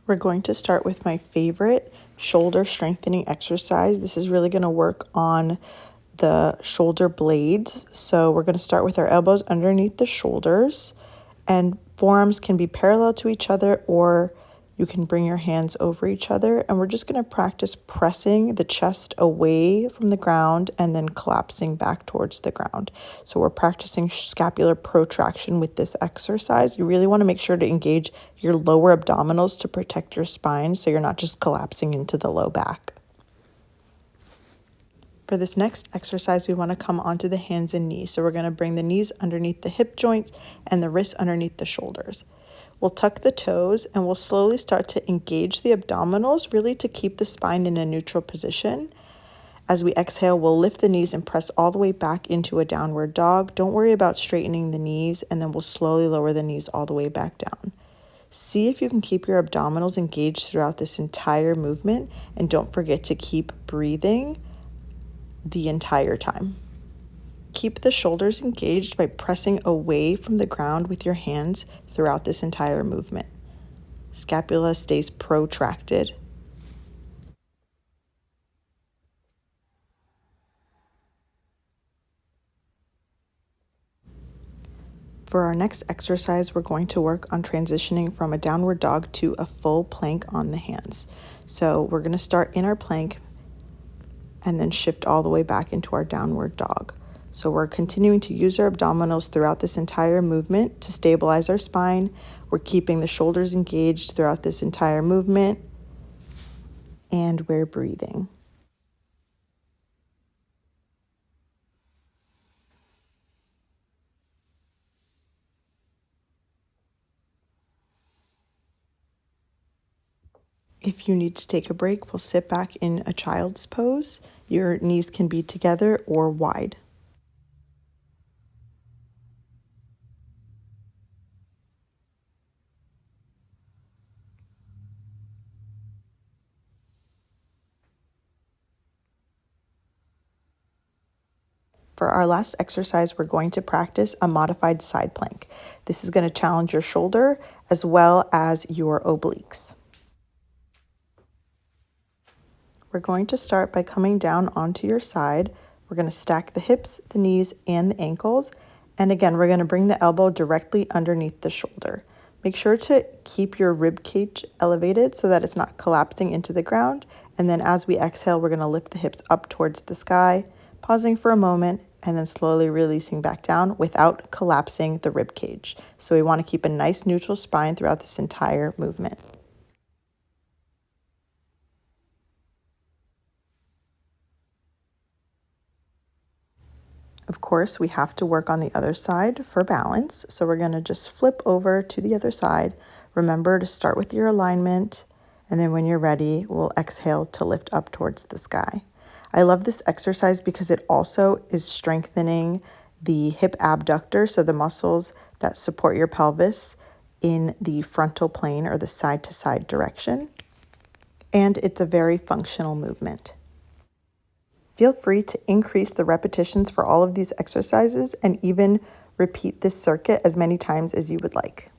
We're going to start with my favorite shoulder strengthening exercise. This is really going to work on the shoulder blades. So we're going to start with our elbows underneath the shoulders, and forearms can be parallel to each other, or you can bring your hands over each other. And we're just going to practice pressing the chest away from the ground and then collapsing back towards the ground. So we're practicing scapular protraction with this exercise. You really want to make sure to engage your lower abdominals to protect your spine so you're not just collapsing into the low back. For this next exercise, we want to come onto the hands and knees. So we're going to bring the knees underneath the hip joints and the wrists underneath the shoulders. We'll tuck the toes and we'll slowly start to engage the abdominals, really to keep the spine in a neutral position. As we exhale, we'll lift the knees and press all the way back into a downward dog. Don't worry about straightening the knees, and then we'll slowly lower the knees all the way back down. See if you can keep your abdominals engaged throughout this entire movement, and don't forget to keep breathing the entire time. Keep the shoulders engaged by pressing away from the ground with your hands throughout this entire movement. Scapula stays protracted. For our next exercise, we're going to work on transitioning from a downward dog to a full plank on the hands. So we're going to start in our plank and then shift all the way back into our downward dog. So we're continuing to use our abdominals throughout this entire movement to stabilize our spine. We're keeping the shoulders engaged throughout this entire movement, and we're breathing. If you need to take a break, we'll sit back in a child's pose. Your knees can be together or wide. For our last exercise, we're going to practice a modified side plank. This is going to challenge your shoulder as well as your obliques. We're going to start by coming down onto your side. We're going to stack the hips, the knees, and the ankles. And again, we're going to bring the elbow directly underneath the shoulder. Make sure to keep your rib cage elevated so that it's not collapsing into the ground. And then as we exhale, we're going to lift the hips up towards the sky, pausing for a moment, and then slowly releasing back down without collapsing the rib cage. So we want to keep a nice neutral spine throughout this entire movement. Of course, we have to work on the other side for balance. So we're going to just flip over to the other side. Remember to start with your alignment, and then when you're ready, we'll exhale to lift up towards the sky. I love this exercise because it also is strengthening the hip abductor, so the muscles that support your pelvis in the frontal plane or the side-to-side direction. And it's a very functional movement. Feel free to increase the repetitions for all of these exercises and even repeat this circuit as many times as you would like.